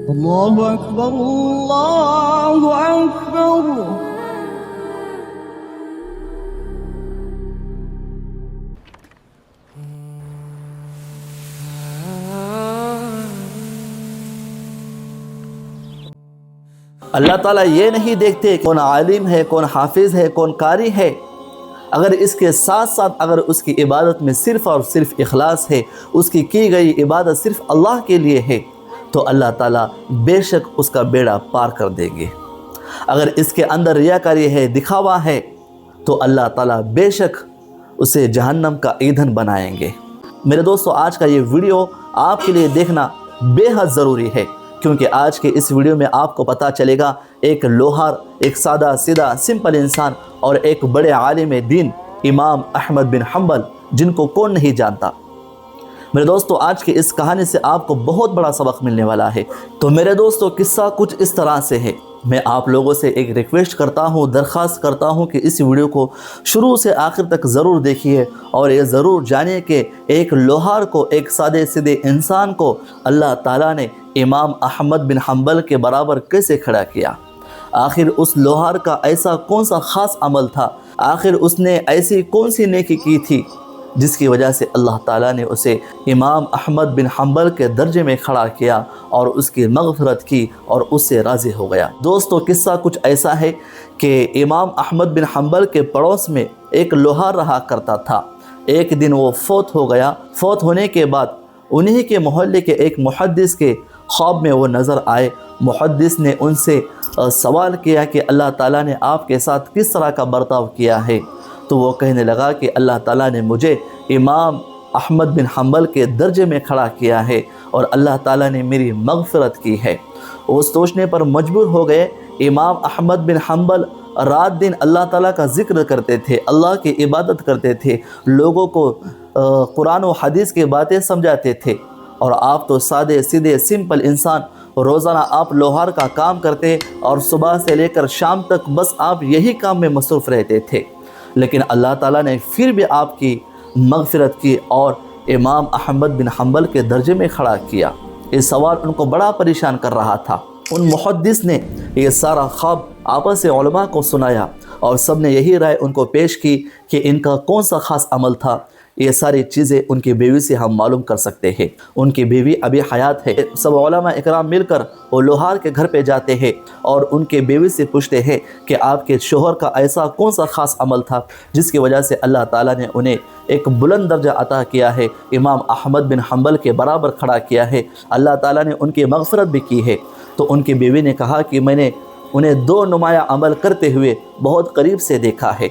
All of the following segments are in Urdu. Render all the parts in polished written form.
اللہ اکبر اللہ اکبر۔ اللہ تعالیٰ یہ نہیں دیکھتے کون عالم ہے، کون حافظ ہے، کون قاری ہے، اگر اس کے ساتھ ساتھ اگر اس کی عبادت میں صرف اور صرف اخلاص ہے، اس کی گئی عبادت صرف اللہ کے لیے ہے، تو اللہ تعالیٰ بے شک اس کا بیڑا پار کر دیں گے۔ اگر اس کے اندر ریاکاری ہے، دکھاوا ہے، تو اللہ تعالیٰ بے شک اسے جہنم کا ایندھن بنائیں گے۔ میرے دوستو، آج کا یہ ویڈیو آپ کے لیے دیکھنا بے حد ضروری ہے، کیونکہ آج کے اس ویڈیو میں آپ کو پتہ چلے گا ایک لوہار، ایک سادہ سیدھا سمپل انسان اور ایک بڑے عالم دین امام احمد بن حنبل، جن کو کون نہیں جانتا۔ میرے دوستو، آج کی اس کہانی سے آپ کو بہت بڑا سبق ملنے والا ہے۔ تو میرے دوستو، قصہ کچھ اس طرح سے ہے۔ میں آپ لوگوں سے ایک ریکویسٹ کرتا ہوں، درخواست کرتا ہوں کہ اس ویڈیو کو شروع سے آخر تک ضرور دیکھیے اور یہ ضرور جانیے کہ ایک لوہار کو، ایک سادے سیدھے انسان کو اللہ تعالیٰ نے امام احمد بن حنبل کے برابر کیسے کھڑا کیا۔ آخر اس لوہار کا ایسا کون سا خاص عمل تھا، آخر اس نے ایسی کون سی نیکی کی تھی جس کی وجہ سے اللہ تعالیٰ نے اسے امام احمد بن حنبل کے درجے میں کھڑا کیا اور اس کی مغفرت کی اور اس سے راضی ہو گیا۔ دوستو، قصہ کچھ ایسا ہے کہ امام احمد بن حنبل کے پڑوس میں ایک لوہار رہا کرتا تھا۔ ایک دن وہ فوت ہو گیا۔ فوت ہونے کے بعد انہی کے محلے کے ایک محدث کے خواب میں وہ نظر آئے۔ محدث نے ان سے سوال کیا کہ اللہ تعالیٰ نے آپ کے ساتھ کس طرح کا برتاؤ کیا ہے؟ تو وہ کہنے لگا کہ اللہ تعالیٰ نے مجھے امام احمد بن حنبل کے درجے میں کھڑا کیا ہے اور اللہ تعالیٰ نے میری مغفرت کی ہے۔ وہ سوچنے پر مجبور ہو گئے۔ امام احمد بن حنبل رات دن اللہ تعالیٰ کا ذکر کرتے تھے، اللہ کی عبادت کرتے تھے، لوگوں کو قرآن و حدیث کی باتیں سمجھاتے تھے، اور آپ تو سادے سیدھے سمپل انسان، روزانہ آپ لوہار کا کام کرتے اور صبح سے لے کر شام تک بس آپ یہی کام میں مصروف رہتے تھے، لیکن اللہ تعالیٰ نے پھر بھی آپ کی مغفرت کی اور امام احمد بن حنبل کے درجے میں کھڑا کیا۔ یہ سوال ان کو بڑا پریشان کر رہا تھا۔ ان محدث نے یہ سارا خواب آپس سے علماء کو سنایا اور سب نے یہی رائے ان کو پیش کی کہ ان کا کون سا خاص عمل تھا۔ یہ ساری چیزیں ان کی بیوی سے ہم معلوم کر سکتے ہیں۔ ان کی بیوی ابھی حیات ہے۔ سب علماء اکرام مل کر وہ لوہار کے گھر پہ جاتے ہیں اور ان کے بیوی سے پوچھتے ہیں کہ آپ کے شوہر کا ایسا کون سا خاص عمل تھا جس کی وجہ سے اللہ تعالیٰ نے انہیں ایک بلند درجہ عطا کیا ہے، امام احمد بن حنبل کے برابر کھڑا کیا ہے، اللہ تعالیٰ نے ان کی مغفرت بھی کی ہے۔ تو ان کی بیوی نے کہا کہ میں نے انہیں دو نمایاں عمل کرتے ہوئے بہت قریب سے دیکھا ہے۔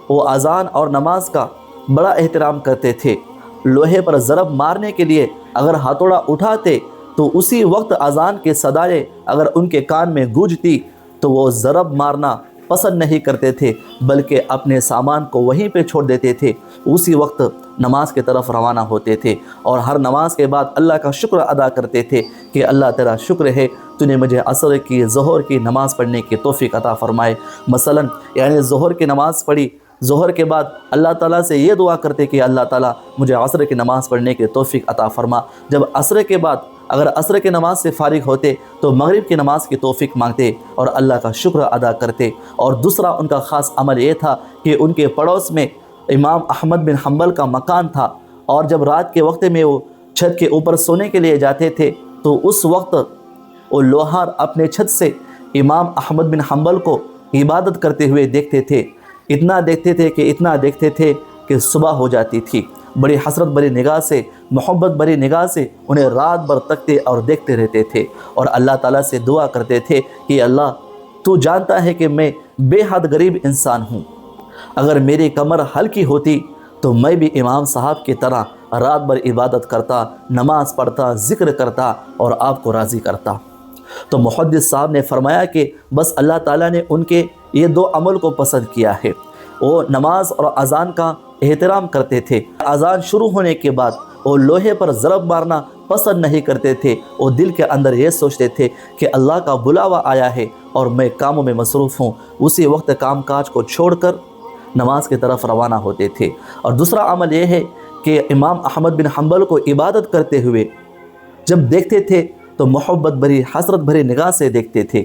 وہ اذان اور نماز کا بڑا احترام کرتے تھے۔ لوہے پر ضرب مارنے کے لیے اگر ہتھوڑا اٹھاتے تو اسی وقت اذان کے صدائیں اگر ان کے کان میں گونجتی تو وہ ضرب مارنا پسند نہیں کرتے تھے، بلکہ اپنے سامان کو وہیں پہ چھوڑ دیتے تھے، اسی وقت نماز کی طرف روانہ ہوتے تھے اور ہر نماز کے بعد اللہ کا شکر ادا کرتے تھے کہ اللہ تیرا شکر ہے، تو نے مجھے عصر کی، ظہر کی نماز پڑھنے کی توفیق عطا فرمائے۔ مثلا یعنی ظہر کی نماز پڑھی، ظہر کے بعد اللہ تعالیٰ سے یہ دعا کرتے کہ اللہ تعالیٰ مجھے عصر کی نماز پڑھنے کی توفیق عطا فرما۔ جب عصر کے بعد اگر عصر کی نماز سے فارغ ہوتے تو مغرب کی نماز کی توفیق مانگتے اور اللہ کا شکر ادا کرتے۔ اور دوسرا ان کا خاص عمل یہ تھا کہ ان کے پڑوس میں امام احمد بن حنبل کا مکان تھا، اور جب رات کے وقت میں وہ چھت کے اوپر سونے کے لیے جاتے تھے تو اس وقت وہ لوہار اپنے چھت سے امام احمد بن حنبل کو عبادت کرتے ہوئے دیکھتے تھے۔ اتنا دیکھتے تھے کہ صبح ہو جاتی تھی۔ بڑی حسرت بری نگاہ سے، محبت بری نگاہ سے انہیں رات بھر تکتے اور دیکھتے رہتے تھے اور اللہ تعالیٰ سے دعا کرتے تھے کہ اللہ تو جانتا ہے کہ میں بے حد غریب انسان ہوں، اگر میری کمر ہلکی ہوتی تو میں بھی امام صاحب کی طرح رات بھر عبادت کرتا، نماز پڑھتا، ذکر کرتا اور آپ کو راضی کرتا۔ تو محدث صاحب نے فرمایا کہ بس اللہ تعالیٰ نے ان کے یہ دو عمل کو پسند کیا ہے۔ وہ نماز اور اذان کا احترام کرتے تھے۔ اذان شروع ہونے کے بعد وہ لوہے پر ضرب مارنا پسند نہیں کرتے تھے۔ وہ دل کے اندر یہ سوچتے تھے کہ اللہ کا بلاوا آیا ہے اور میں کاموں میں مصروف ہوں، اسی وقت کام کاج کو چھوڑ کر نماز کی طرف روانہ ہوتے تھے۔ اور دوسرا عمل یہ ہے کہ امام احمد بن حنبل کو عبادت کرتے ہوئے جب دیکھتے تھے تو محبت بھری حسرت بھری نگاہ سے دیکھتے تھے۔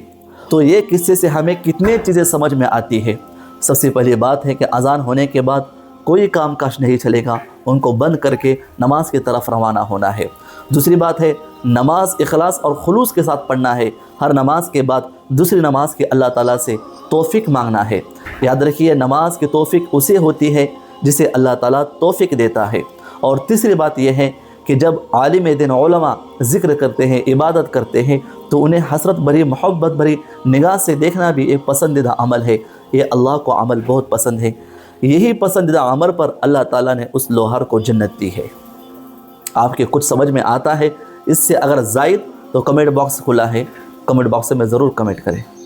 تو یہ قصے سے ہمیں کتنے چیزیں سمجھ میں آتی ہے۔ سب سے پہلی بات ہے کہ اذان ہونے کے بعد کوئی کام کاج نہیں چلے گا، ان کو بند کر کے نماز کی طرف روانہ ہونا ہے۔ دوسری بات ہے نماز اخلاص اور خلوص کے ساتھ پڑھنا ہے۔ ہر نماز کے بعد دوسری نماز کی اللہ تعالیٰ سے توفیق مانگنا ہے۔ یاد رکھیے نماز کی توفیق اسے ہوتی ہے جسے اللہ تعالیٰ توفیق دیتا ہے۔ اور تیسری بات یہ ہے کہ جب عالم دین علماء ذکر کرتے ہیں، عبادت کرتے ہیں، تو انہیں حسرت بھری محبت بھری نگاہ سے دیکھنا بھی ایک پسندیدہ عمل ہے۔ یہ اللہ کو عمل بہت پسند ہے۔ یہی پسندیدہ عمل پر اللہ تعالیٰ نے اس لوہار کو جنت دی ہے۔ آپ کے کچھ سمجھ میں آتا ہے؟ اس سے اگر زائد تو کمنٹ باکس کھلا ہے، کمنٹ باکس میں ضرور کمنٹ کریں۔